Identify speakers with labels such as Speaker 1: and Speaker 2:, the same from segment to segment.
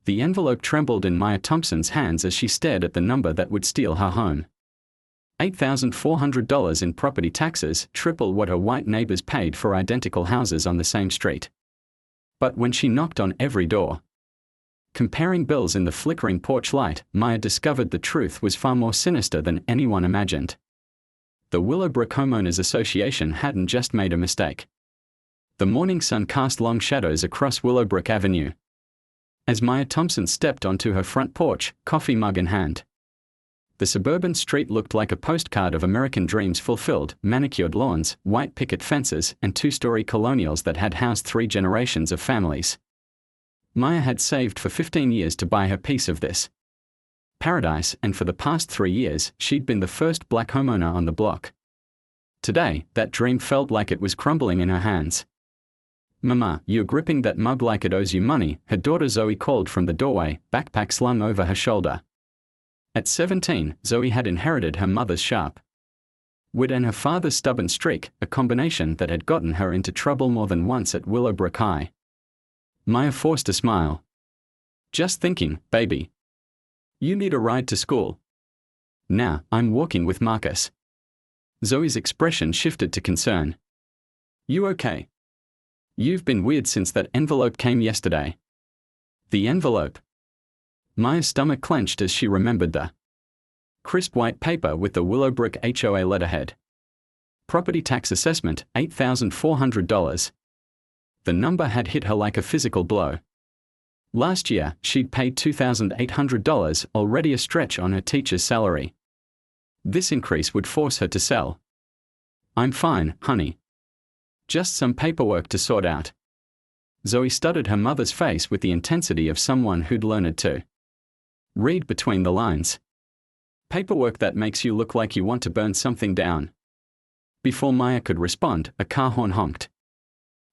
Speaker 1: The envelope trembled in Maya Thompson's hands as she stared at the number that would steal her home. $8,400 in property taxes, triple what her white neighbors paid for identical houses on the same street. But when she knocked on every door, comparing bills in the flickering porch light, Maya discovered the truth was far more sinister than anyone imagined. The Willowbrook Homeowners Association hadn't just made a mistake. The morning sun cast long shadows across Willowbrook Avenue as Maya Thompson stepped onto her front porch, coffee mug in hand. The suburban street looked like a postcard of American dreams fulfilled: manicured lawns, white picket fences, and two-story colonials that had housed 3 generations of families. Maya had saved for 15 years to buy her piece of this paradise, and for the past 3 years, she'd been the first black homeowner on the block. Today, that dream felt like it was crumbling in her hands. "Mama, you're gripping that mug like it owes you money," her daughter Zoe called from the doorway, backpack slung over her shoulder. At 17, Zoe had inherited her mother's sharp wit and her father's stubborn streak, a combination that had gotten her into trouble more than once at Willowbrook High. Maya forced a smile. "Just thinking, baby. You need a ride to school." "Nah, I'm walking with Marcus." Zoe's expression shifted to concern. "You okay? You've been weird since that envelope came yesterday." "The envelope?" Maya's stomach clenched as she remembered the crisp white paper with the Willowbrook HOA letterhead. Property tax assessment, $8,400. The number had hit her like a physical blow. Last year, she'd paid $2,800, already a stretch on her teacher's salary. This increase would force her to sell. "I'm fine, honey. Just some paperwork to sort out." Zoe studied her mother's face with the intensity of someone who'd learned to read between the lines. "Paperwork that makes you look like you want to burn something down." Before Maya could respond, a car horn honked.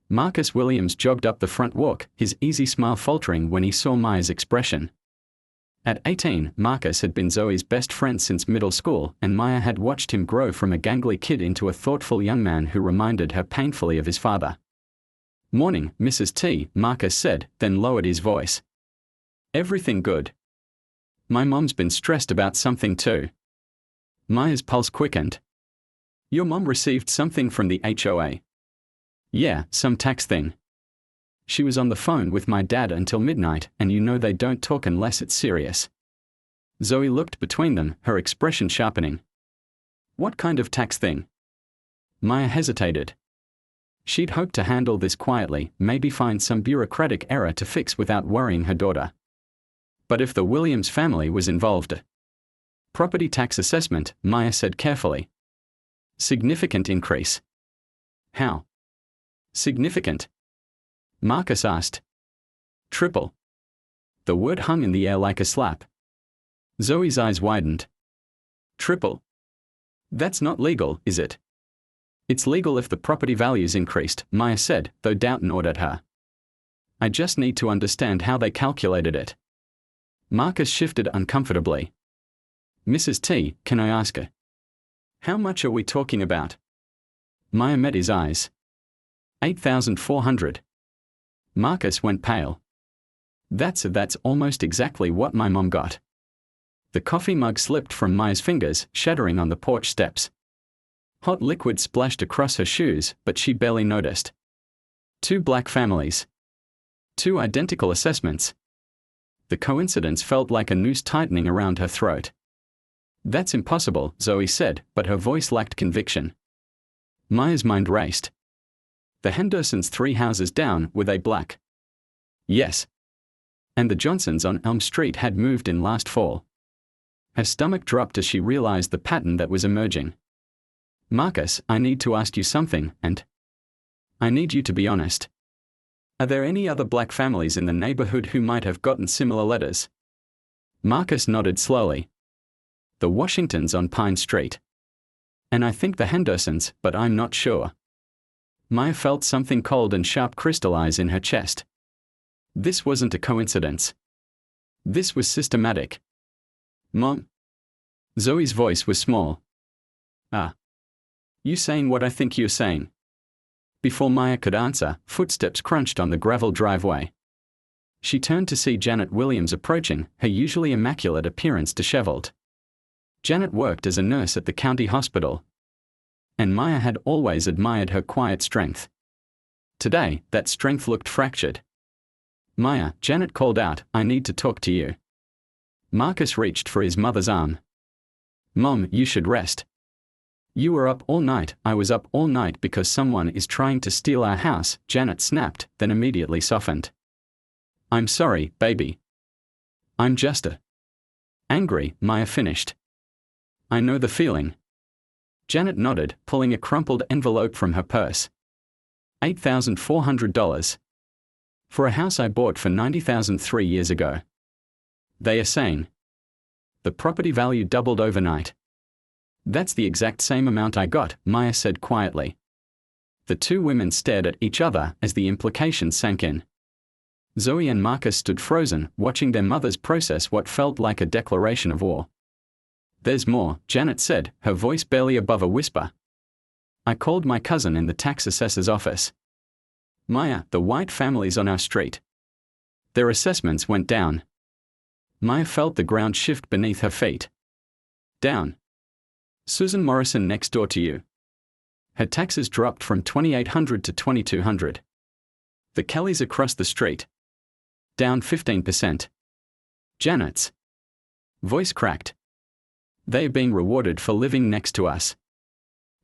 Speaker 1: Marcus Williams jogged up the front walk, his easy smile faltering when he saw Maya's expression. At 18, Marcus had been Zoe's best friend since middle school, and Maya had watched him grow from a gangly kid into a thoughtful young man who reminded her painfully of his father. "Morning, Mrs. T," Marcus said, then lowered his voice. "Everything good? My mom's been stressed about something too." Maya's pulse quickened. "Your mom received something from the HOA?" "Yeah, some tax thing. She was on the phone with my dad until midnight, and you know they don't talk unless it's serious." Zoe looked between them, her expression sharpening. "What kind of tax thing?" Maya hesitated. She'd hoped to handle this quietly, maybe find some bureaucratic error to fix without worrying her daughter. But if the Williams family was involved, property tax assessment, Maya said carefully. "Significant increase." "How significant?" Marcus asked. "Triple." The word hung in the air like a slap. Zoe's eyes widened. "Triple? That's not legal, is it?" "It's legal if the property values increased," Maya said, though doubt gnawed at her. "I just need to understand how they calculated it." Marcus shifted uncomfortably. "Mrs. T, can I ask her? How much are we talking about?" Maya met his eyes. $8,400. Marcus went pale. That's almost exactly what my mom got." The coffee mug slipped from Maya's fingers, shattering on the porch steps. Hot liquid splashed across her shoes, but she barely noticed. 2 black families. 2 identical assessments. The coincidence felt like a noose tightening around her throat. "That's impossible," Zoe said, but her voice lacked conviction. Maya's mind raced. The Hendersons 3 houses down, were they black? Yes. And the Johnsons on Elm Street had moved in last fall. Her stomach dropped as she realized the pattern that was emerging. "Marcus, I need to ask you something, and I need you to be honest. Are there any other black families in the neighborhood who might have gotten similar letters?" Marcus nodded slowly. "The Washingtons on Pine Street. And I think the Hendersons, but I'm not sure." Maya felt something cold and sharp crystallize in her chest. This wasn't a coincidence. This was systematic. "Mom?" Zoe's voice was small. "Ah. You saying what I think you're saying?" Before Maya could answer, footsteps crunched on the gravel driveway. She turned to see Janet Williams approaching, her usually immaculate appearance disheveled. Janet worked as a nurse at the county hospital, and Maya had always admired her quiet strength. Today, that strength looked fractured. "Maya," Janet called out, "I need to talk to you." Marcus reached for his mother's arm. "Mom, you should rest. You were up all night." "I was up all night because someone is trying to steal our house," Janet snapped, then immediately softened. "I'm sorry, baby. I'm just angry," Maya finished. "I know the feeling." Janet nodded, pulling a crumpled envelope from her purse. $8,400. "For a house I bought for $90,000 3 years ago." "They are saying the property value doubled overnight." "That's the exact same amount I got," Maya said quietly. The two women stared at each other as the implications sank in. Zoe and Marcus stood frozen, watching their mothers process what felt like a declaration of war. "There's more," Janet said, her voice barely above a whisper. "I called my cousin in the tax assessor's office. Maya, the white families on our street. Their assessments went down." Maya felt the ground shift beneath her feet. "Down?" "Susan Morrison next door to you. Her taxes dropped from $2,800 to $2,200. The Kellys across the street. Down 15%. Janet's voice cracked. "They are being rewarded for living next to us."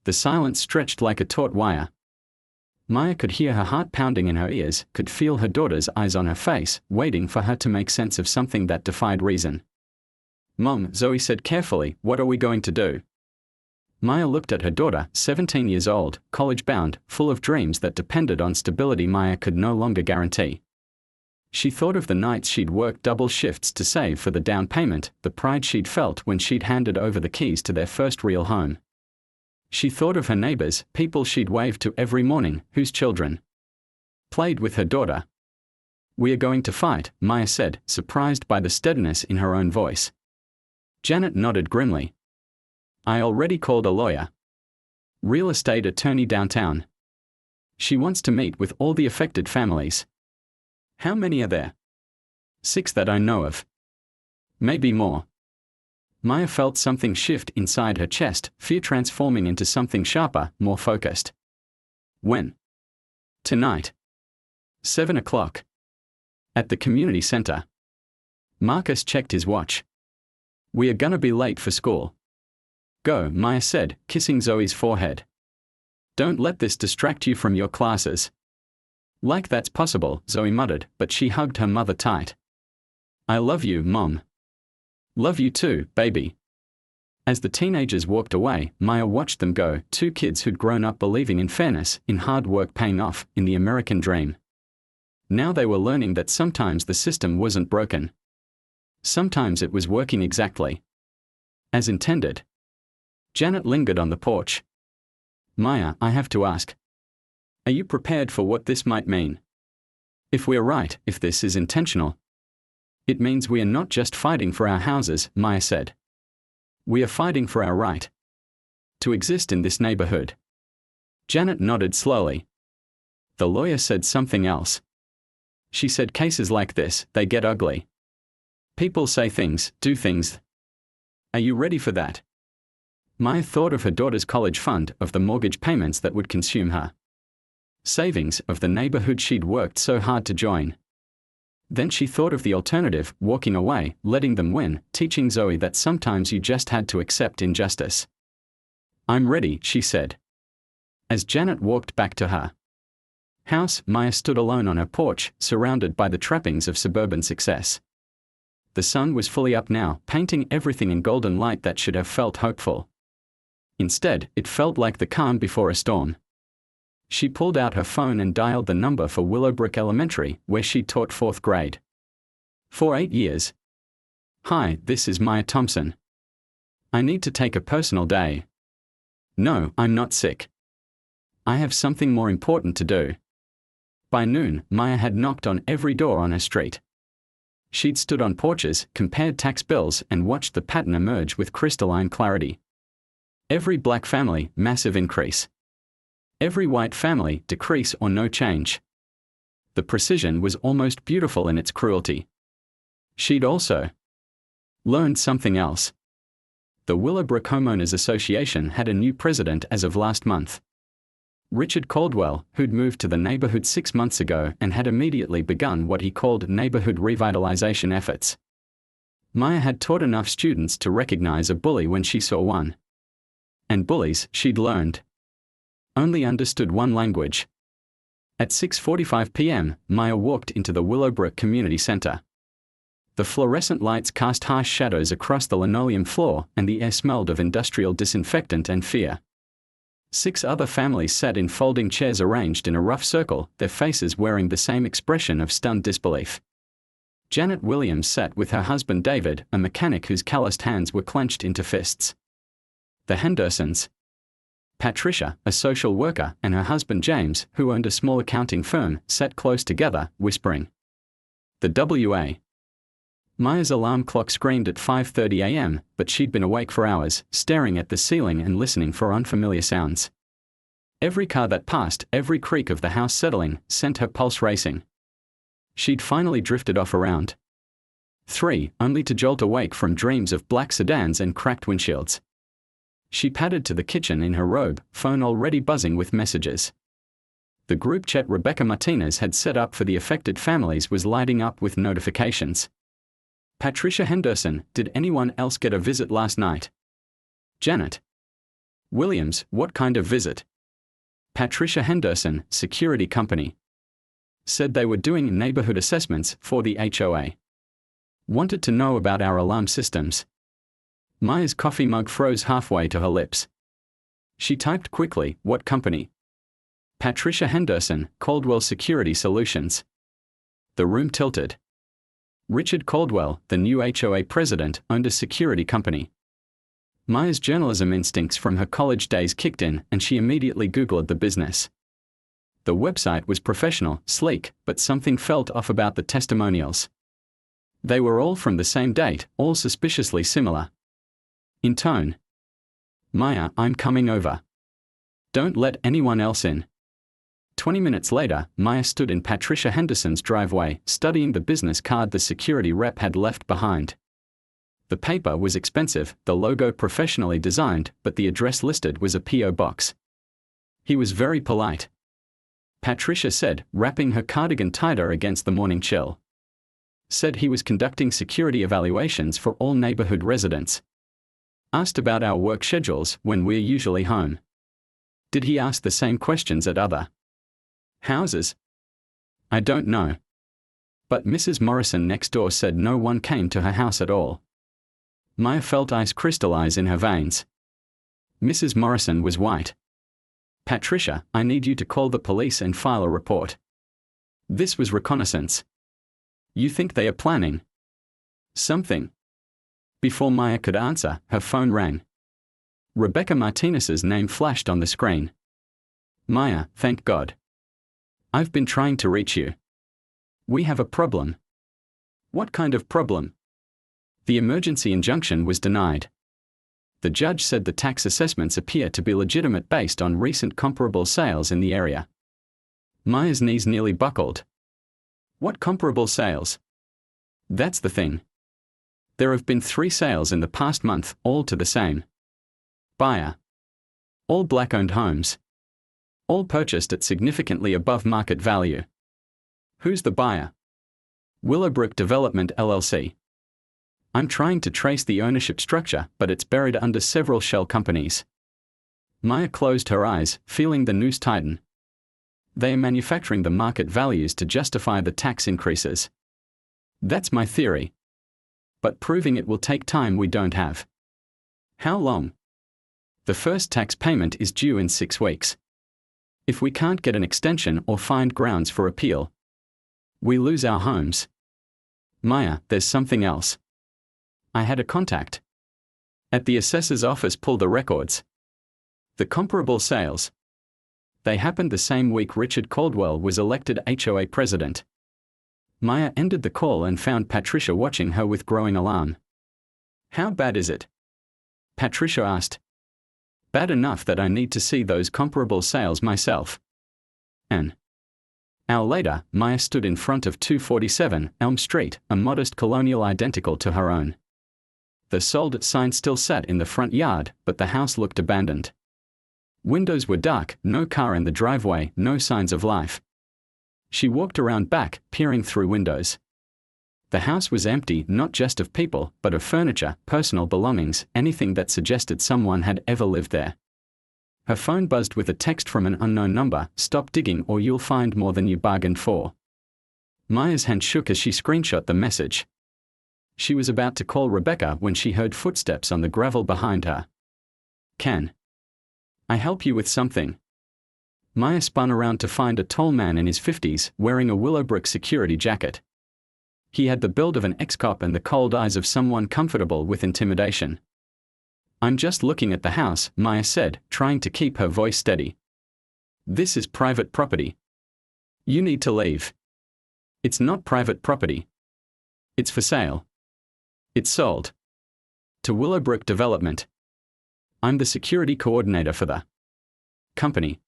Speaker 1: The silence stretched like a taut wire. Maya could hear her heart pounding in her ears, could feel her daughter's eyes on her face, waiting for her to make sense of something that defied reason. "Mom," Zoe said carefully, "what are we going to do?" Maya looked at her daughter, 17 years old, college-bound, full of dreams that depended on stability Maya could no longer guarantee. She thought of the nights she'd worked double shifts to save for the down payment, the pride she'd felt when she'd handed over the keys to their first real home. She thought of her neighbors, people she'd waved to every morning, whose children played with her daughter. "We are going to fight," Maya said, surprised by the steadiness in her own voice. Janet nodded grimly. "I already called a lawyer. Real estate attorney downtown. She wants to meet with all the affected families." "How many are there?" "6 that I know of. Maybe more." Maya felt something shift inside her chest, fear transforming into something sharper, more focused. "When?" "Tonight. 7 o'clock. At the community center." Marcus checked his watch. "We are gonna be late for school." "Go," Maya said, kissing Zoe's forehead. "Don't let this distract you from your classes." "Like that's possible," Zoe muttered, but she hugged her mother tight. "I love you, Mom." "Love you too, baby." As the teenagers walked away, Maya watched them go, two kids who'd grown up believing in fairness, in hard work paying off, in the American dream. Now they were learning that sometimes the system wasn't broken. Sometimes it was working exactly as intended. Janet lingered on the porch. "Maya, I have to ask. Are you prepared for what this might mean? If we're right, if this is intentional, it means we are not just fighting for our houses," Maya said. "We are fighting for our right to exist in this neighborhood." Janet nodded slowly. The lawyer said something else. She said cases like this, they get ugly. People say things, do things. Are you ready for that? Maya thought of her daughter's college fund, of the mortgage payments that would consume her savings, of the neighborhood she'd worked so hard to join. Then she thought of the alternative, walking away, letting them win, teaching Zoe that sometimes you just had to accept injustice. "I'm ready," she said. As Janet walked back to her house, Maya stood alone on her porch, surrounded by the trappings of suburban success. The sun was fully up now, painting everything in golden light that should have felt hopeful. Instead, it felt like the calm before a storm. She pulled out her phone and dialed the number for Willowbrook Elementary, where she taught 4th grade. For 8 years. "Hi, this is Maya Thompson. I need to take a personal day." "No, I'm not sick. I have something more important to do." By noon, Maya had knocked on every door on her street. She'd stood on porches, compared tax bills, and watched the pattern emerge with crystalline clarity. Every black family, massive increase. Every white family, decrease or no change. The precision was almost beautiful in its cruelty. She'd also learned something else. The Willowbrook Homeowners Association had a new president as of last month. Richard Caldwell, who'd moved to the neighborhood 6 months ago and had immediately begun what he called neighborhood revitalization efforts. Maya had taught enough students to recognize a bully when she saw one. And bullies, she'd learned, only understood one language. At 6:45 p.m., Maya walked into the Willowbrook Community Center. The fluorescent lights cast harsh shadows across the linoleum floor, and the air smelled of industrial disinfectant and fear. 6 other families sat in folding chairs arranged in a rough circle, their faces wearing the same expression of stunned disbelief. Janet Williams sat with her husband David, a mechanic whose calloused hands were clenched into fists. The Hendersons, Patricia, a social worker, and her husband James, who owned a small accounting firm, sat close together, whispering. The WA. Maya's alarm clock screamed at 5:30 a.m., but she'd been awake for hours, staring at the ceiling and listening for unfamiliar sounds. Every car that passed, every creak of the house settling, sent her pulse racing. She'd finally drifted off around 3, only to jolt awake from dreams of black sedans and cracked windshields. She padded to the kitchen in her robe, phone already buzzing with messages. The group chat Rebecca Martinez had set up for the affected families was lighting up with notifications. Patricia Henderson, did anyone else get a visit last night? Janet Williams, what kind of visit? Patricia Henderson, security company. Said they were doing neighborhood assessments for the HOA. Wanted to know about our alarm systems. Maya's coffee mug froze halfway to her lips. She typed quickly, what company? Patricia Henderson, Caldwell Security Solutions. The room tilted. Richard Caldwell, the new HOA president, owned a security company. Maya's journalism instincts from her college days kicked in, and she immediately Googled the business. The website was professional, sleek, but something felt off about the testimonials. They were all from the same date, all suspiciously similar. In tone. Maya, I'm coming over. Don't let anyone else in. 20 minutes later, Maya stood in Patricia Henderson's driveway, studying the business card the security rep had left behind. The paper was expensive, the logo professionally designed, but the address listed was a P.O. box. He was very polite. Patricia said, wrapping her cardigan tighter against the morning chill. Said he was conducting security evaluations for all neighborhood residents. Asked about our work schedules, when we're usually home. Did he ask the same questions at other houses? I don't know. But Mrs. Morrison next door said no one came to her house at all. Maya felt ice crystallize in her veins. Mrs. Morrison was white. Patricia, I need you to call the police and file a report. This was reconnaissance. You think they are planning something? Before Maya could answer, her phone rang. Rebecca Martinez's name flashed on the screen. Maya, thank God. I've been trying to reach you. We have a problem. What kind of problem? The emergency injunction was denied. The judge said the tax assessments appear to be legitimate based on recent comparable sales in the area. Maya's knees nearly buckled. What comparable sales? That's the thing. There have been 3 sales in the past month, all to the same buyer. All black-owned homes. All purchased at significantly above market value. Who's the buyer? Willowbrook Development LLC. I'm trying to trace the ownership structure, but it's buried under several shell companies. Maya closed her eyes, feeling the noose tighten. They are manufacturing the market values to justify the tax increases. That's my theory. But proving it will take time we don't have. How long? The first tax payment is due in 6 weeks. If we can't get an extension or find grounds for appeal, we lose our homes. Maya, there's something else. I had a contact at the assessor's office pull the records. The comparable sales. They happened the same week Richard Caldwell was elected HOA president. Maya ended the call and found Patricia watching her with growing alarm. How bad is it? Patricia asked. Bad enough that I need to see those comparable sales myself. And Hour later, Maya stood in front of 247 Elm Street, a modest colonial identical to her own. The sold sign still sat in the front yard, but the house looked abandoned. Windows were dark, no car in the driveway, no signs of life. She walked around back, peering through windows. The house was empty, not just of people, but of furniture, personal belongings, anything that suggested someone had ever lived there. Her phone buzzed with a text from an unknown number: "Stop digging or you'll find more than you bargained for." Maya's hand shook as she screenshot the message. She was about to call Rebecca when she heard footsteps on the gravel behind her. "Can I help you with something?" Maya spun around to find a tall man in his 50s, wearing a Willowbrook security jacket. He had the build of an ex-cop and the cold eyes of someone comfortable with intimidation. "I'm just looking at the house," Maya said, trying to keep her voice steady. "This is private property. You need to leave." "It's not private property. It's for sale. It's sold to Willowbrook Development. I'm the security coordinator for the company."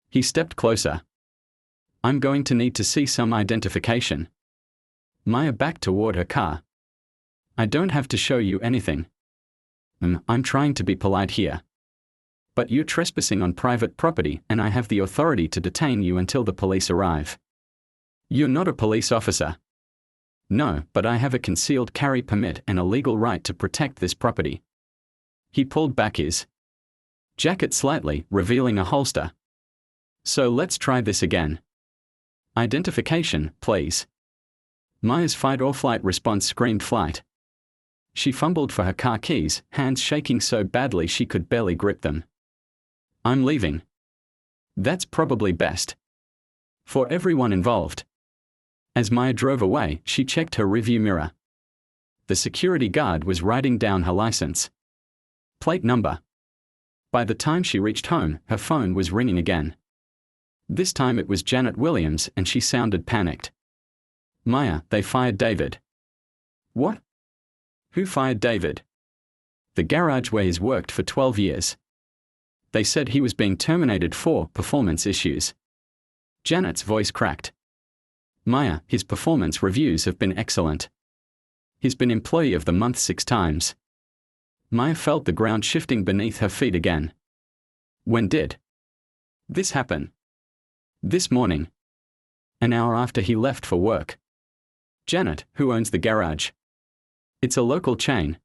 Speaker 1: He stepped closer. "I'm going to need to see some identification." Maya backed toward her car. "I don't have to show you anything. I'm trying to be polite here. But you're trespassing on private property and I have the authority to detain you until the police arrive." "You're not a police officer." "No, but I have a concealed carry permit and a legal right to protect this property." He pulled back his jacket slightly, revealing a holster. "So let's try this again. Identification, please." Maya's fight-or-flight response screamed flight. She fumbled for her car keys, hands shaking so badly she could barely grip them. "I'm leaving." "That's probably best. For everyone involved." As Maya drove away, she checked her rearview mirror. The security guard was writing down her license plate number. By the time she reached home, her phone was ringing again. This time it was Janet Williams and she sounded panicked. "Maya, they fired David." "What? Who fired David?" "The garage where he's worked for 12 years. They said he was being terminated for performance issues." Janet's voice cracked. "Maya, his performance reviews have been excellent. He's been Employee of the Month 6 times." Maya felt the ground shifting beneath her feet again. "When did this happen?" "This morning. An hour after he left for work." "Janet, who owns the garage?" "It's a local chain.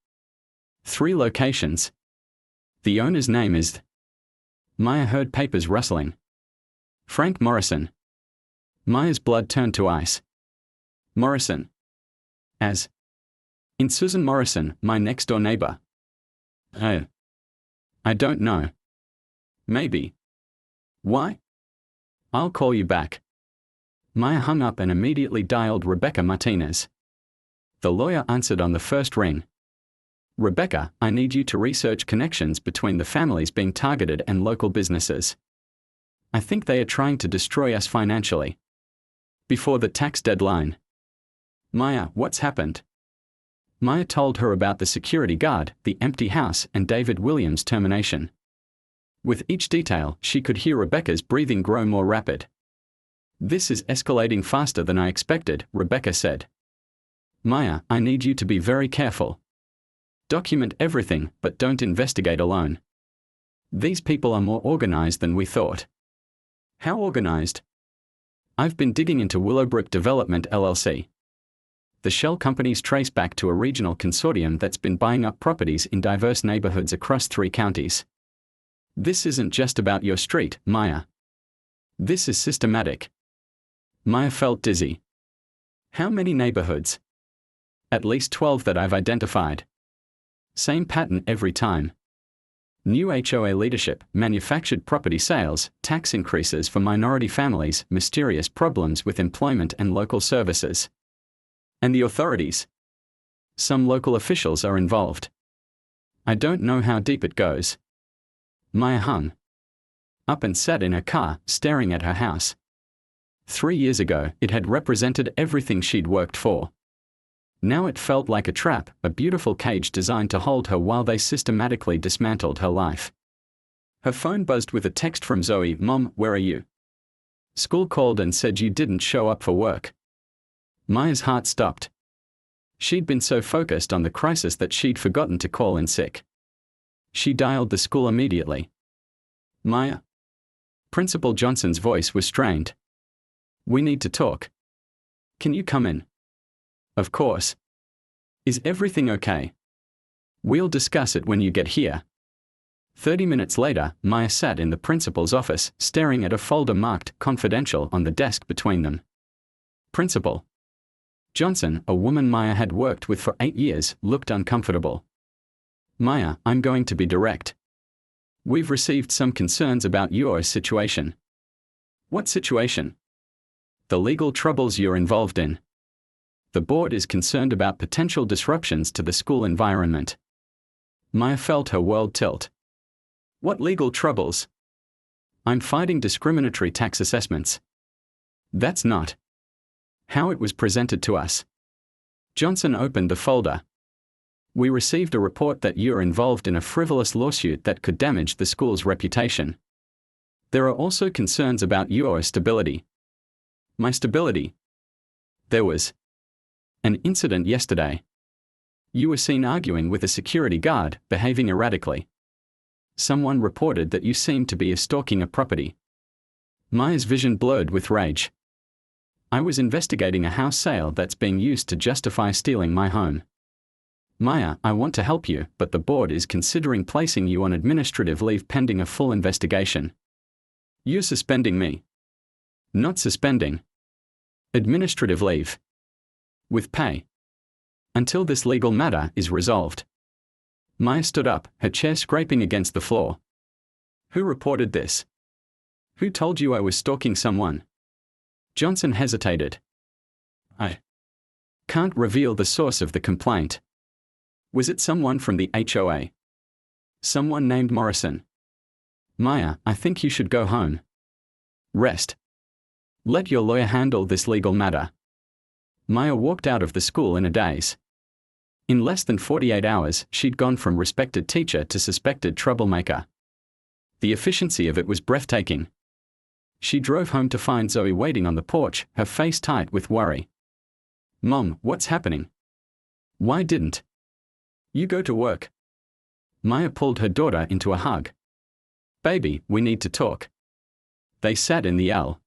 Speaker 1: 3 locations. The owner's name is..." Maya heard papers rustling. "Frank Morrison." Maya's blood turned to ice. "Morrison? As in Susan Morrison, my next-door neighbor?" "Oh. I don't know. Maybe. Why?" "I'll call you back." Maya hung up and immediately dialed Rebecca Martinez. The lawyer answered on the first ring. "Rebecca, I need you to research connections between the families being targeted and local businesses. I think they are trying to destroy us financially before the tax deadline." "Maya, what's happened?" Maya told her about the security guard, the empty house, and David Williams' termination. With each detail, she could hear Rebecca's breathing grow more rapid. "This is escalating faster than I expected," Rebecca said. "Maya, I need you to be very careful. Document everything, but don't investigate alone. These people are more organized than we thought." "How organized?" "I've been digging into Willowbrook Development LLC. The shell companies trace back to a regional consortium that's been buying up properties in diverse neighborhoods across 3 counties. This isn't just about your street, Maya. This is systematic." Maya felt dizzy. "How many neighborhoods?" "At least 12 that I've identified. Same pattern every time. New HOA leadership, manufactured property sales, tax increases for minority families, mysterious problems with employment and local services. And the authorities. Some local officials are involved. I don't know how deep it goes." Maya hung up and sat in her car, staring at her house. 3 years ago, it had represented everything she'd worked for. Now it felt like a trap, a beautiful cage designed to hold her while they systematically dismantled her life. Her phone buzzed with a text from Zoe. "Mom, where are you?" School called and said you didn't show up for work. Maya's heart stopped. She'd been so focused on the crisis that she'd forgotten to call in sick. She dialed the school immediately. Maya? Principal Johnson's voice was strained. We need to talk. Can you come in? Of course. Is everything okay? We'll discuss it when you get here. 30 minutes later, Maya sat in the principal's office, staring at a folder marked confidential on the desk between them. Principal Johnson, a woman Maya had worked with for 8 years, looked uncomfortable. Maya, I'm going to be direct. We've received some concerns about your situation. What situation? The legal troubles you're involved in. The board is concerned about potential disruptions to the school environment. Maya felt her world tilt. What legal troubles? I'm fighting discriminatory tax assessments. That's not how it was presented to us. Johnson opened the folder. We received a report that you're involved in a frivolous lawsuit that could damage the school's reputation. There are also concerns about your stability. My stability? There was an incident yesterday. You were seen arguing with a security guard, behaving erratically. Someone reported that you seemed to be stalking a property. Maya's vision blurred with rage. I was investigating a house sale that's being used to justify stealing my home. Maya, I want to help you, but the board is considering placing you on administrative leave pending a full investigation. You're suspending me. Not suspending. Administrative leave. With pay. Until this legal matter is resolved. Maya stood up, her chair scraping against the floor. Who reported this? Who told you I was stalking someone? Johnson hesitated. I can't reveal the source of the complaint. Was it someone from the HOA? Someone named Morrison? Maya, I think you should go home. Rest. Let your lawyer handle this legal matter. Maya walked out of the school in a daze. In less than 48 hours, she'd gone from respected teacher to suspected troublemaker. The efficiency of it was breathtaking. She drove home to find Zoe waiting on the porch, her face tight with worry. Mom, what's happening? Why didn't you go to work? Maya pulled her daughter into a hug. Baby, we need to talk. They sat in the L.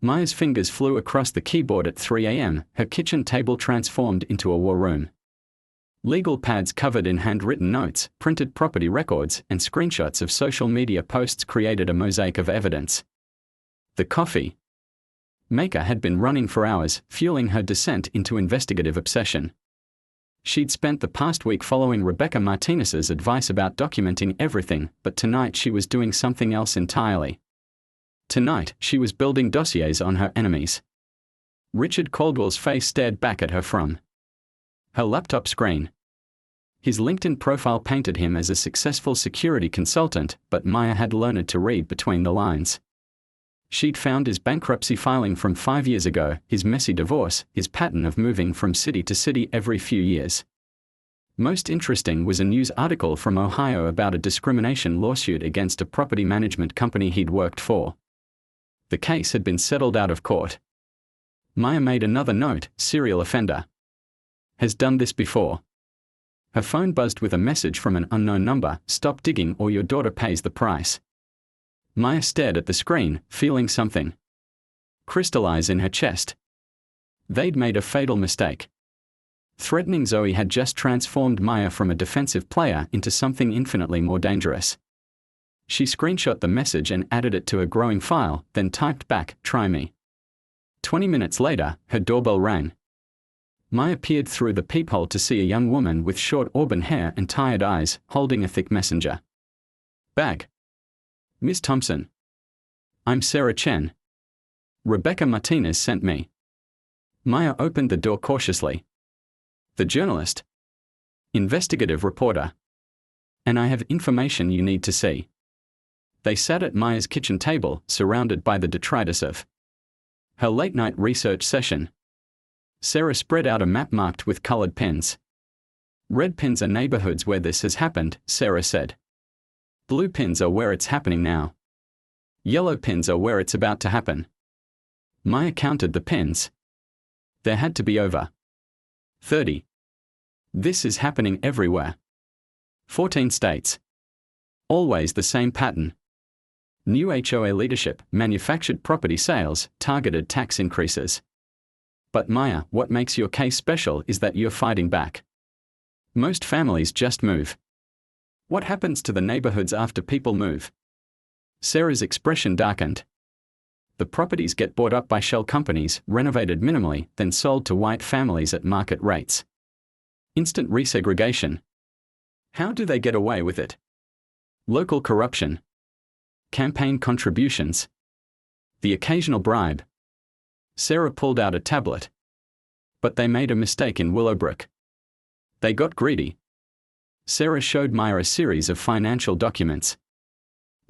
Speaker 1: Maya's fingers flew across the keyboard at 3 a.m., her kitchen table transformed into a war room. Legal pads covered in handwritten notes, printed property records, and screenshots of social media posts created a mosaic of evidence. The coffee maker had been running for hours, fueling her descent into investigative obsession. She'd spent the past week following Rebecca Martinez's advice about documenting everything, but tonight she was doing something else entirely. Tonight, she was building dossiers on her enemies. Richard Caldwell's face stared back at her from her laptop screen. His LinkedIn profile painted him as a successful security consultant, but Maya had learned to read between the lines. She'd found his bankruptcy filing from 5 years ago, his messy divorce, his pattern of moving from city to city every few years. Most interesting was a news article from Ohio about a discrimination lawsuit against a property management company he'd worked for. The case had been settled out of court. Maya made another note, serial offender. Has done this before. Her phone buzzed with a message from an unknown number, stop digging or your daughter pays the price. Maya stared at the screen, feeling something crystallize in her chest. They'd made a fatal mistake. Threatening Zoe had just transformed Maya from a defensive player into something infinitely more dangerous. She screenshot the message and added it to a growing file, then typed back, try me. 20 minutes later, her doorbell rang. Maya peered through the peephole to see a young woman with short auburn hair and tired eyes, holding a thick messenger bag. Miss Thompson. I'm Sarah Chen. Rebecca Martinez sent me. Maya opened the door cautiously. The journalist. Investigative reporter. And I have information you need to see. They sat at Maya's kitchen table, surrounded by the detritus of her late-night research session. Sarah spread out a map marked with colored pens. Red pins are neighborhoods where this has happened, Sarah said. Blue pins are where it's happening now. Yellow pins are where it's about to happen. Maya counted the pins. There had to be over 30. This is happening everywhere. 14 states. Always the same pattern. New HOA leadership, manufactured property sales, targeted tax increases. But Maya, what makes your case special is that you're fighting back. Most families just move. What happens to the neighborhoods after people move? Sarah's expression darkened. The properties get bought up by shell companies, renovated minimally, then sold to white families at market rates. Instant resegregation. How do they get away with it? Local corruption. Campaign contributions. The occasional bribe. Sarah pulled out a tablet. But they made a mistake in Willowbrook. They got greedy. Sarah showed Maya a series of financial documents.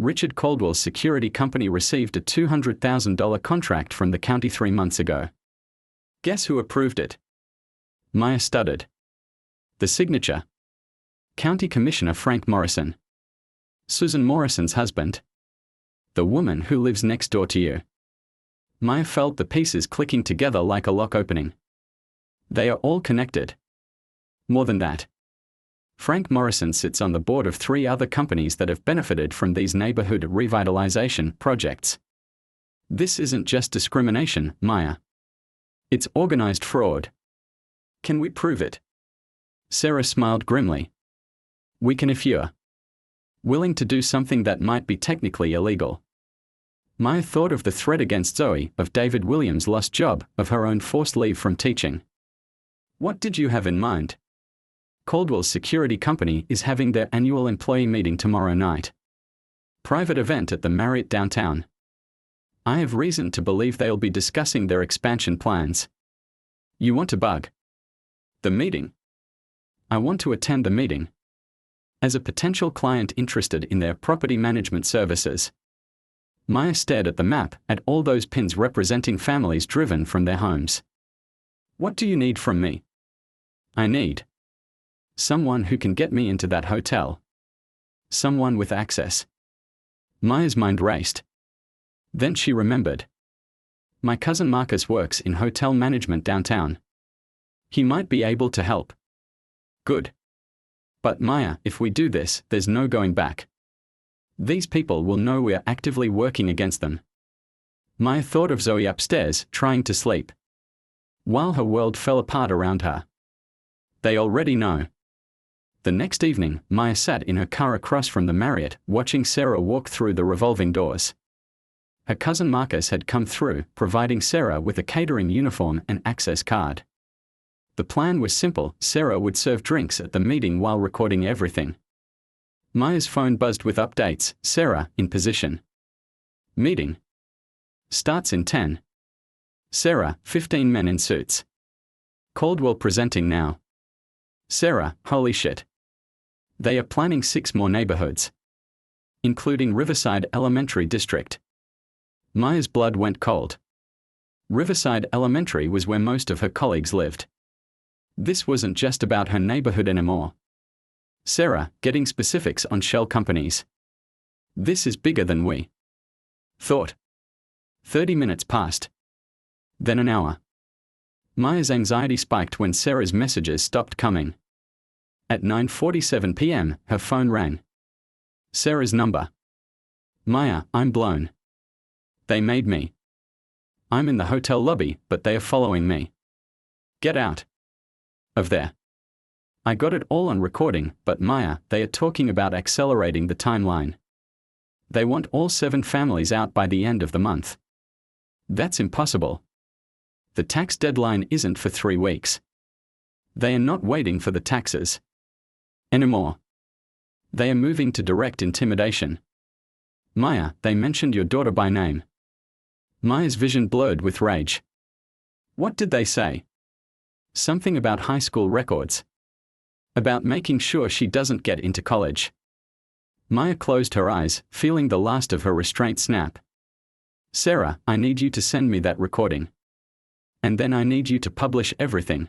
Speaker 1: Richard Caldwell's security company received a $200,000 contract from the county 3 months ago. Guess who approved it? Maya stuttered. The signature. County Commissioner Frank Morrison. Susan Morrison's husband. The woman who lives next door to you. Maya felt the pieces clicking together like a lock opening. They are all connected. More than that. Frank Morrison sits on the board of 3 other companies that have benefited from these neighborhood revitalization projects. This isn't just discrimination, Maya. It's organized fraud. Can we prove it? Sarah smiled grimly. We can if you're willing to do something that might be technically illegal. Maya thought of the threat against Zoe, of David Williams' lost job, of her own forced leave from teaching. What did you have in mind? Caldwell's security company is having their annual employee meeting tomorrow night. Private event at the Marriott downtown. I have reason to believe they'll be discussing their expansion plans. You want to bug the meeting? I want to attend the meeting. As a potential client interested in their property management services. Maya stared at the map, at all those pins representing families driven from their homes. What do you need from me? I need someone who can get me into that hotel. Someone with access. Maya's mind raced. Then she remembered. My cousin Marcus works in hotel management downtown. He might be able to help. Good. But Maya, if we do this, there's no going back. These people will know we're actively working against them. Maya thought of Zoe upstairs, trying to sleep. While her world fell apart around her. They already know. The next evening, Maya sat in her car across from the Marriott, watching Sarah walk through the revolving doors. Her cousin Marcus had come through, providing Sarah with a catering uniform and access card. The plan was simple: Sarah would serve drinks at the meeting while recording everything. Maya's phone buzzed with updates. Sarah, in position. Meeting. Starts in 10. Sarah, 15 men in suits. Caldwell presenting now. Sarah, holy shit. They are planning 6 more neighborhoods. Including Riverside Elementary District. Maya's blood went cold. Riverside Elementary was where most of her colleagues lived. This wasn't just about her neighborhood anymore. Sarah, getting specifics on shell companies. This is bigger than we thought. 30 minutes passed. Then an hour. Maya's anxiety spiked when Sarah's messages stopped coming. At 9:47 p.m., her phone rang. Sarah's number. Maya, I'm blown. They made me. I'm in the hotel lobby, but they are following me. Get out of there. I got it all on recording, but Maya, they are talking about accelerating the timeline. They want all 7 families out by the end of the month. That's impossible. The tax deadline isn't for 3 weeks. They are not waiting for the taxes anymore. They are moving to direct intimidation. Maya, they mentioned your daughter by name. Maya's vision blurred with rage. What did they say? Something about high school records. About making sure she doesn't get into college. Maya closed her eyes, feeling the last of her restraint snap. Sarah, I need you to send me that recording. And then I need you to publish everything.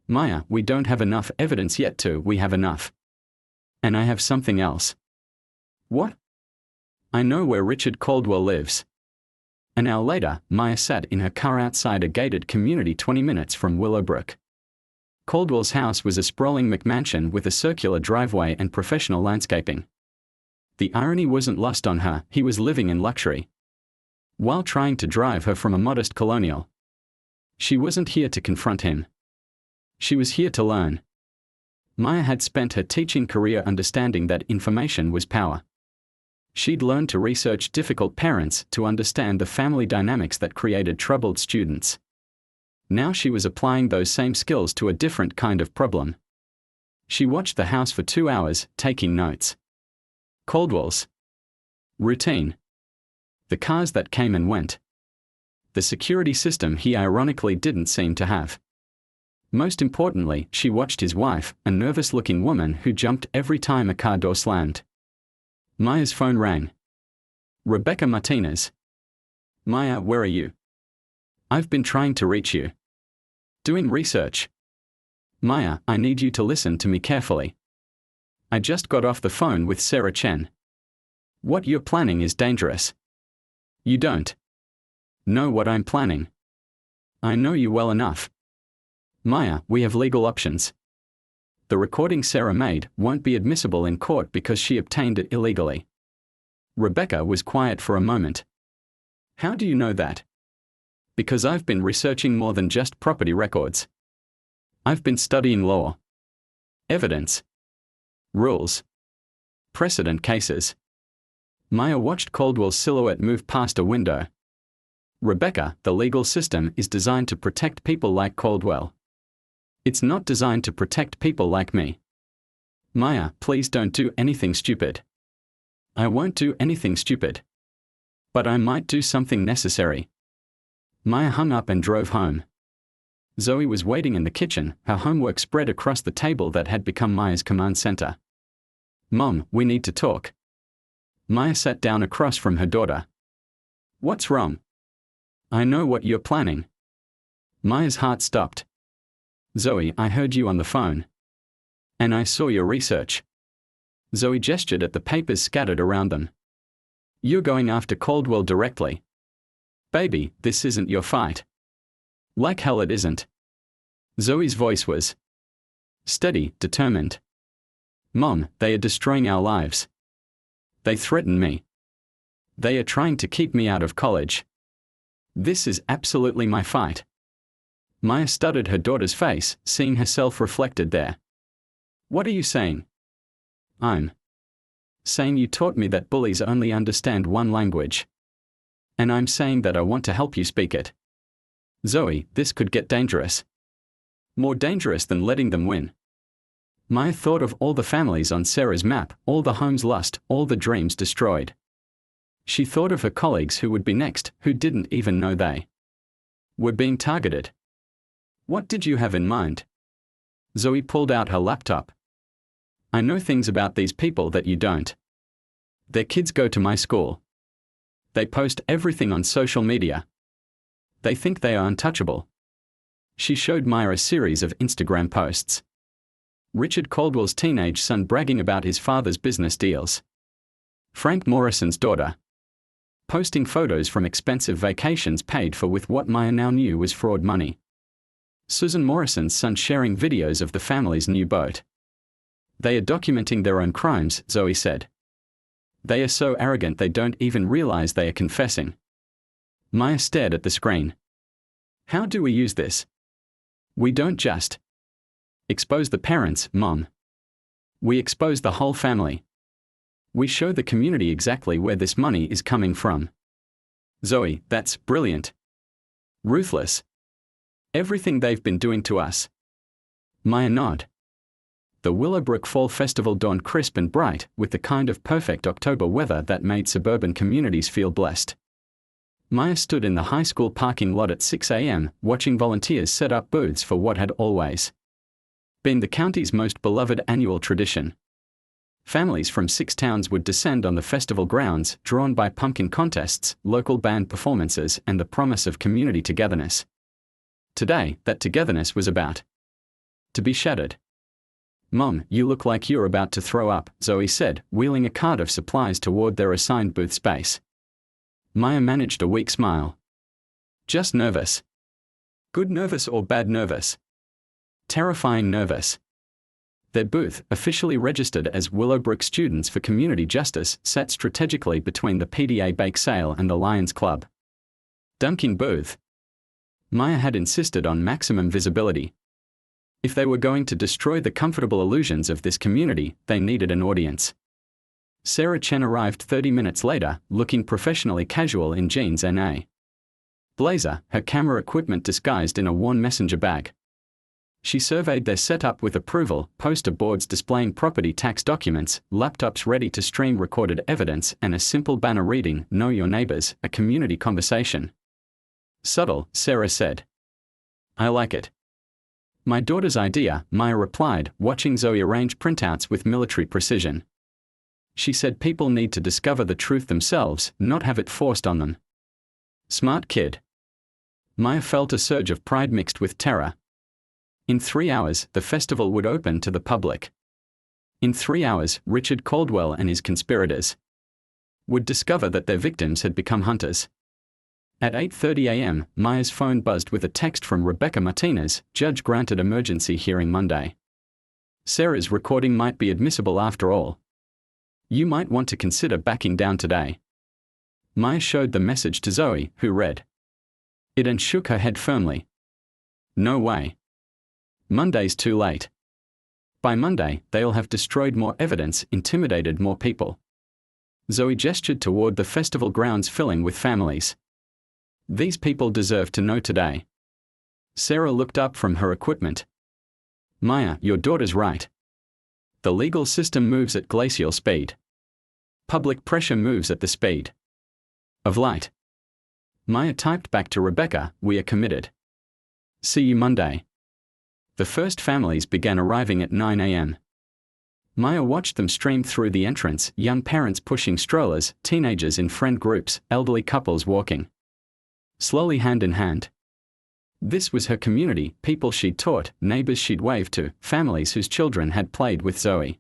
Speaker 1: Maya, we don't have enough evidence yet we have enough. And I have something else. What? I know where Richard Caldwell lives. An hour later, Maya sat in her car outside a gated community 20 minutes from Willowbrook. Caldwell's house was a sprawling McMansion with a circular driveway and professional landscaping. The irony wasn't lost on her, he was living in luxury, while trying to drive her from a modest colonial. She wasn't here to confront him. She was here to learn. Maya had spent her teaching career understanding that information was power. She'd learned to research difficult parents, to understand the family dynamics that created troubled students. Now she was applying those same skills to a different kind of problem. She watched the house for 2 hours, taking notes. Caldwell's routine. The cars that came and went. The security system he ironically didn't seem to have. Most importantly, she watched his wife, a nervous-looking woman who jumped every time a car door slammed. Maya's phone rang. Rebecca Martinez. Maya, where are you? I've been trying to reach you. Doing research. Maya, I need you to listen to me carefully. I just got off the phone with Sarah Chen. What you're planning is dangerous. You don't know what I'm planning. I know you well enough. Maya, we have legal options. The recording Sarah made won't be admissible in court because she obtained it illegally. Rebecca was quiet for a moment. How do you know that? Because I've been researching more than just property records. I've been studying law, evidence, rules, precedent cases. Maya watched Caldwell's silhouette move past a window. Rebecca, the legal system is designed to protect people like Caldwell. It's not designed to protect people like me. Maya, please don't do anything stupid. I won't do anything stupid. But I might do something necessary. Maya hung up and drove home. Zoe was waiting in the kitchen, her homework spread across the table that had become Maya's command center. Mom, we need to talk. Maya sat down across from her daughter. What's wrong? I know what you're planning. Maya's heart stopped. Zoe, I heard you on the phone. And I saw your research. Zoe gestured at the papers scattered around them. You're going after Caldwell directly. Baby, this isn't your fight. Like hell it isn't. Zoe's voice was steady, determined. Mom, they are destroying our lives. They threaten me. They are trying to keep me out of college. This is absolutely my fight. Maya studied her daughter's face, seeing herself reflected there. What are you saying? I'm saying you taught me that bullies only understand one language. And I'm saying that I want to help you speak it. Zoe, this could get dangerous. More dangerous than letting them win. Maya thought of all the families on Sarah's map, all the homes lost, all the dreams destroyed. She thought of her colleagues who would be next, who didn't even know they were being targeted. What did you have in mind? Zoe pulled out her laptop. I know things about these people that you don't. Their kids go to my school. They post everything on social media. They think they are untouchable. She showed Maya a series of Instagram posts. Richard Caldwell's teenage son bragging about his father's business deals. Frank Morrison's daughter posting photos from expensive vacations paid for with what Maya now knew was fraud money. Susan Morrison's son sharing videos of the family's new boat. They are documenting their own crimes, Zoe said. They are so arrogant they don't even realize they are confessing. Maya stared at the screen. How do we use this? We don't just expose the parents, Mom. We expose the whole family. We show the community exactly where this money is coming from. Zoe, that's brilliant. Ruthless. Everything they've been doing to us. Maya nodded. The Willowbrook Fall Festival dawned crisp and bright, with the kind of perfect October weather that made suburban communities feel blessed. Maya stood in the high school parking lot at 6 a.m., watching volunteers set up booths for what had always been the county's most beloved annual tradition. Families from 6 towns would descend on the festival grounds, drawn by pumpkin contests, local band performances, and the promise of community togetherness. Today, that togetherness was about to be shattered. "Mom, you look like you're about to throw up," Zoe said, wheeling a cart of supplies toward their assigned booth space. Maya managed a weak smile. "Just nervous." "Good nervous or bad nervous?" "Terrifying nervous." Their booth, officially registered as Willowbrook Students for Community Justice, sat strategically between the PDA bake sale and the Lions Club. Dunking booth. Maya had insisted on maximum visibility. If they were going to destroy the comfortable illusions of this community, they needed an audience. Sarah Chen arrived 30 minutes later, looking professionally casual in jeans and a blazer, her camera equipment disguised in a worn messenger bag. She surveyed their setup with approval: poster boards displaying property tax documents, laptops ready to stream recorded evidence, and a simple banner reading, "Know Your Neighbors, a community conversation." "Subtle," Sarah said. "I like it." "My daughter's idea," Maya replied, watching Zoe arrange printouts with military precision. She said people need to discover the truth themselves, not have it forced on them. "Smart kid." Maya felt a surge of pride mixed with terror. In 3 hours, the festival would open to the public. In 3 hours, Richard Caldwell and his conspirators would discover that their victims had become hunters. At 8:30 a.m., Maya's phone buzzed with a text from Rebecca Martinez: "Judge granted emergency hearing Monday. Sarah's recording might be admissible after all. You might want to consider backing down today." Maya showed the message to Zoe, who read it and shook her head firmly. "No way. Monday's too late. By Monday, they'll have destroyed more evidence, intimidated more people." Zoe gestured toward the festival grounds filling with families. "These people deserve to know today." Sarah looked up from her equipment. "Maya, your daughter's right. The legal system moves at glacial speed. Public pressure moves at the speed of light." Maya typed back to Rebecca, "We are committed. See you Monday." The first families began arriving at 9 a.m. Maya watched them stream through the entrance: young parents pushing strollers, teenagers in friend groups, elderly couples walking slowly hand in hand. This was her community: people she'd taught, neighbors she'd waved to, families whose children had played with Zoe.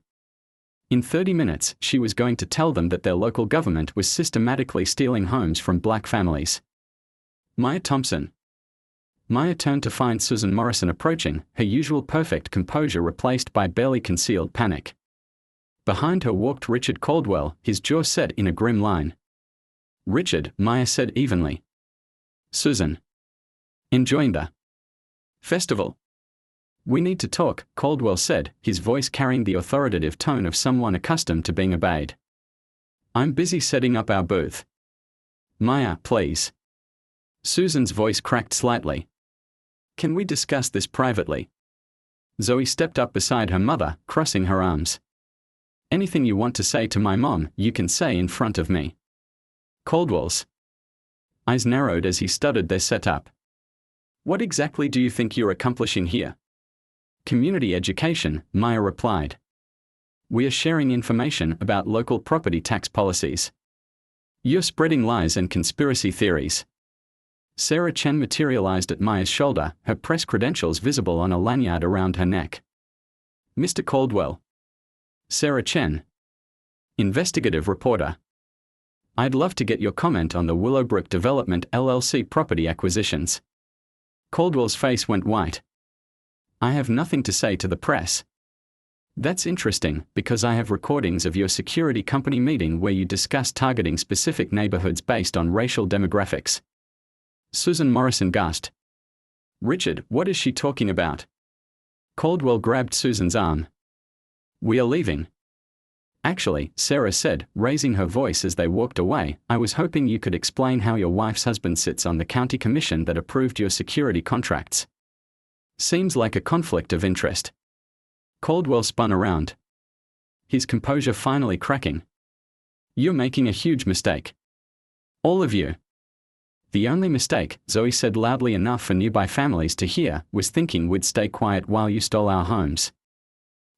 Speaker 1: In 30 minutes, she was going to tell them that their local government was systematically stealing homes from black families. Maya Thompson. Maya turned to find Susan Morrison approaching, her usual perfect composure replaced by barely concealed panic. Behind her walked Richard Caldwell, his jaw set in a grim line. "Richard," Maya said evenly. "Susan. Enjoying the festival?" "We need to talk," Caldwell said, his voice carrying the authoritative tone of someone accustomed to being obeyed. "I'm busy setting up our booth." "Maya, please." Susan's voice cracked slightly. "Can we discuss this privately?" Zoe stepped up beside her mother, crossing her arms. "Anything you want to say to my mom, you can say in front of me." Caldwell's eyes narrowed as he studied their setup. "What exactly do you think you're accomplishing here?" "Community education," Maya replied. "We are sharing information about local property tax policies. You're spreading lies and conspiracy theories." Sarah Chen materialized at Maya's shoulder, her press credentials visible on a lanyard around her neck. "Mr. Caldwell." Sarah Chen. Investigative reporter. "I'd love to get your comment on the Willowbrook Development LLC property acquisitions." Caldwell's face went white. "I have nothing to say to the press." "That's interesting, because I have recordings of your security company meeting where you discussed targeting specific neighborhoods based on racial demographics." Susan Morrison gasped. "Richard, what is she talking about?" Caldwell grabbed Susan's arm. "We are leaving." "Actually," Sarah said, raising her voice as they walked away, "I was hoping you could explain how your wife's husband sits on the county commission that approved your security contracts. Seems like a conflict of interest." Caldwell spun around, his composure finally cracking. "You're making a huge mistake. All of you." "The only mistake," Zoe said loudly enough for nearby families to hear, "was thinking we'd stay quiet while you stole our homes."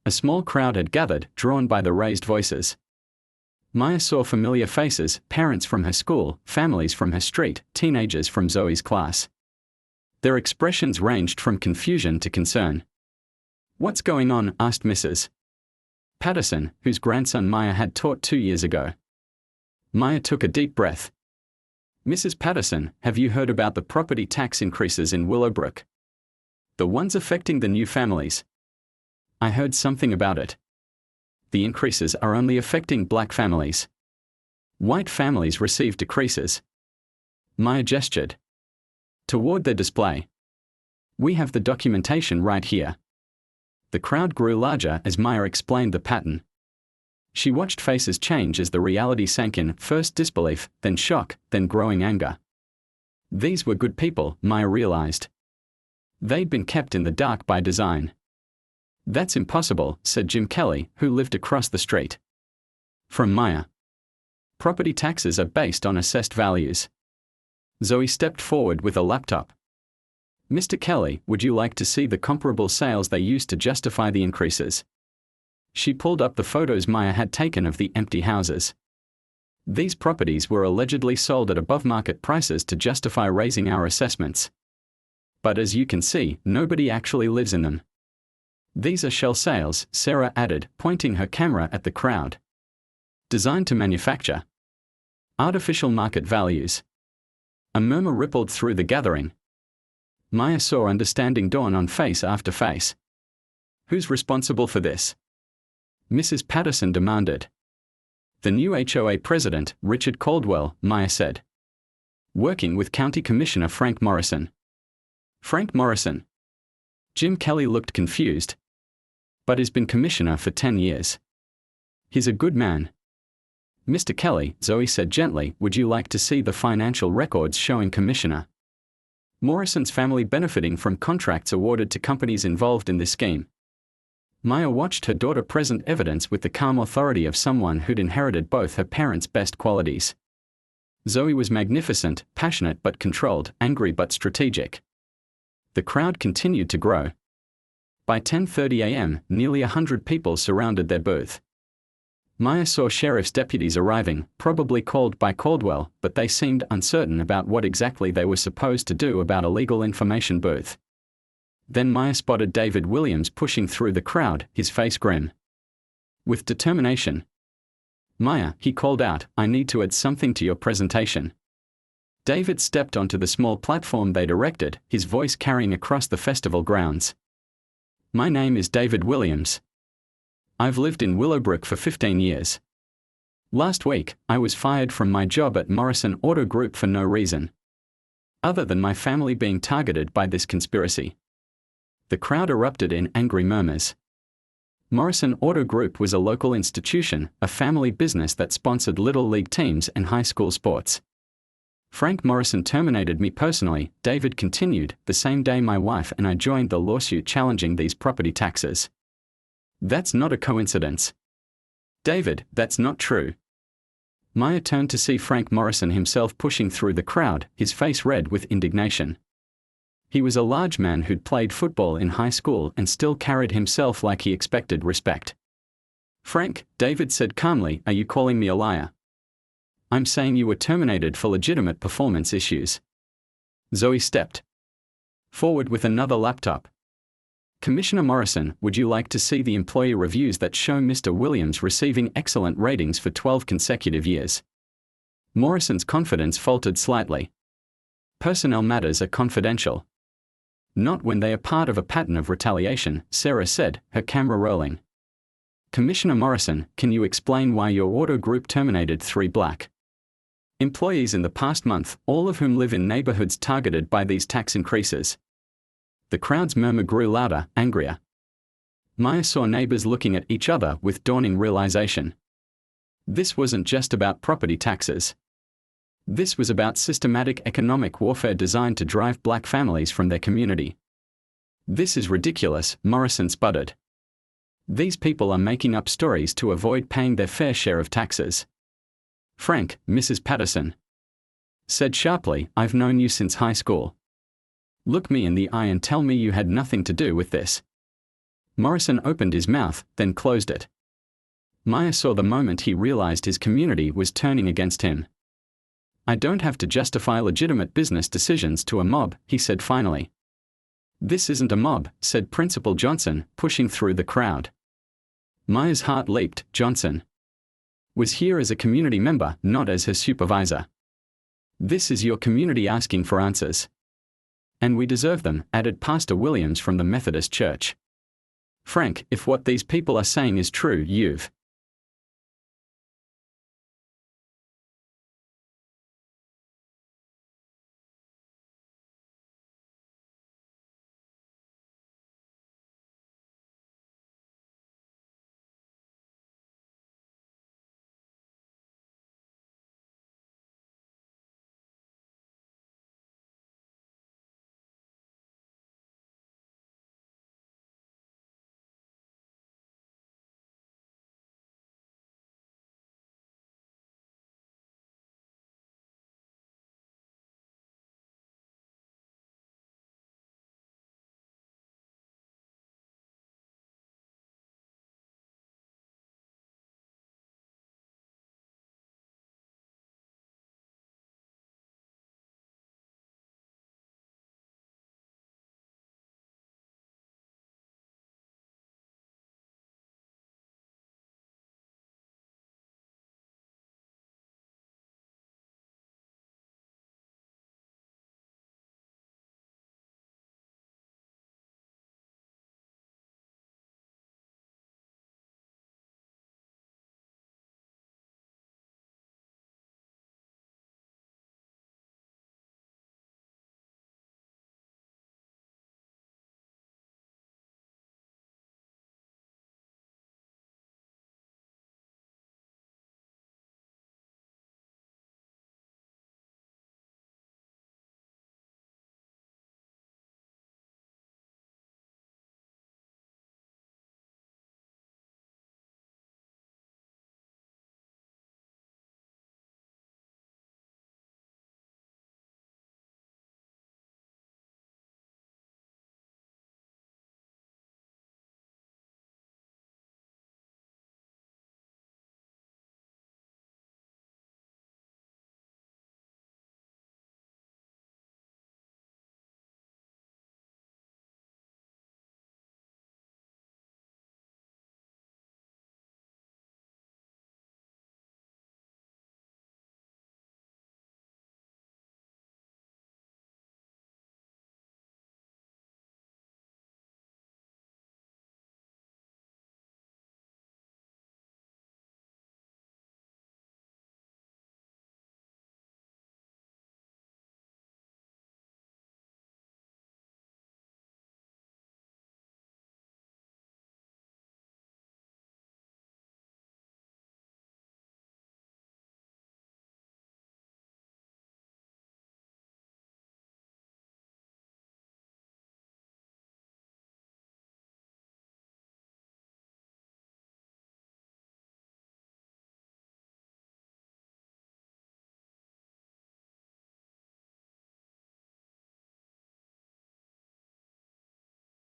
Speaker 1: A small crowd had gathered, drawn by the raised voices. Maya saw familiar faces: parents from her school, families from her street, teenagers from Zoe's class. Their expressions ranged from confusion to concern. What's going on? Asked Mrs. Patterson, whose grandson Maya had taught 2 years ago. Maya took a deep breath. Mrs. Patterson, have you heard about the property tax increases in Willowbrook? The ones affecting the new families? I heard something about it. The increases are only affecting black families. White families receive decreases. Maya gestured toward their display. We have the documentation right here. The crowd grew larger as Maya explained the pattern. She watched faces change as the reality sank in, first disbelief, then shock, then growing anger. These were good people, Maya realized. They'd been kept in the dark by design. That's impossible, said Jim Kelly, who lived across the street from Maya. Property taxes are based on assessed values. Zoe stepped forward with a laptop. Mr. Kelly, would you like to see the comparable sales they used to justify the increases? She pulled up the photos Maya had taken of the empty houses. These properties were allegedly sold at above-market prices to justify raising our assessments. But as you can see, nobody actually lives in them. These are shell sales, Sarah added, pointing her camera at the crowd. Designed to manufacture artificial market values. A murmur rippled through the gathering. Maya saw understanding dawn on face after face. Who's responsible for this? Mrs. Patterson demanded. The new HOA president, Richard Caldwell, Maya said. Working with County Commissioner Frank Morrison. Frank Morrison. Jim Kelly looked confused. But he's been commissioner for 10 years. He's a good man. Mr. Kelly, Zoe said gently, would you like to see the financial records showing Commissioner Morrison's family benefiting from contracts awarded to companies involved in this scheme? Maya watched her daughter present evidence with the calm authority of someone who'd inherited both her parents' best qualities. Zoe was magnificent, passionate but controlled, angry but strategic. The crowd continued to grow. By 10:30 a.m., nearly 100 people surrounded their booth. Maya saw sheriff's deputies arriving, probably called by Caldwell, but they seemed uncertain about what exactly they were supposed to do about a legal information booth. Then Maya spotted David Williams pushing through the crowd, his face grim with determination. Maya, he called out, I need to add something to your presentation. David stepped onto the small platform they'd erected, his voice carrying across the festival grounds. My name is David Williams. I've lived in Willowbrook for 15 years. Last week, I was fired from my job at Morrison Auto Group for no reason other than my family being targeted by this conspiracy. The crowd erupted in angry murmurs. Morrison Auto Group was a local institution, a family business that sponsored little league teams and high school sports. Frank Morrison terminated me personally, David continued, the same day my wife and I joined the lawsuit challenging these property taxes. That's not a coincidence. David, that's not true. Maya turned to see Frank Morrison himself pushing through the crowd, his face red with indignation. He was a large man who'd played football in high school and still carried himself like he expected respect. Frank, David said calmly, are you calling me a liar? I'm saying you were terminated for legitimate performance issues. Zoe stepped forward with another laptop. Commissioner Morrison, would you like to see the employee reviews that show Mr. Williams receiving excellent ratings for 12 consecutive years? Morrison's confidence faltered slightly. Personnel matters are confidential. Not when they are part of a pattern of retaliation, Sarah said, her camera rolling. Commissioner Morrison, can you explain why your auto group terminated 3 black employees in the past month, all of whom live in neighborhoods targeted by these tax increases? The crowd's murmur grew louder, angrier. Maya saw neighbors looking at each other with dawning realization. This wasn't just about property taxes. This was about systematic economic warfare designed to drive black families from their community. This is ridiculous, Morrison sputtered. These people are making up stories to avoid paying their fair share of taxes. Frank, Mrs. Patterson said sharply, I've known you since high school. Look me in the eye and tell me you had nothing to do with this. Morrison opened his mouth, then closed it. Maya saw the moment he realized his community was turning against him. I don't have to justify legitimate business decisions to a mob, he said finally. "This isn't a mob," said Principal Johnson, pushing through the crowd. Maya's heart leaped. Johnson was here as a community member, not as her supervisor. "This is your community asking for answers. And we deserve them," added Pastor Williams from the Methodist Church. "Frank, if what these people are saying is true, you've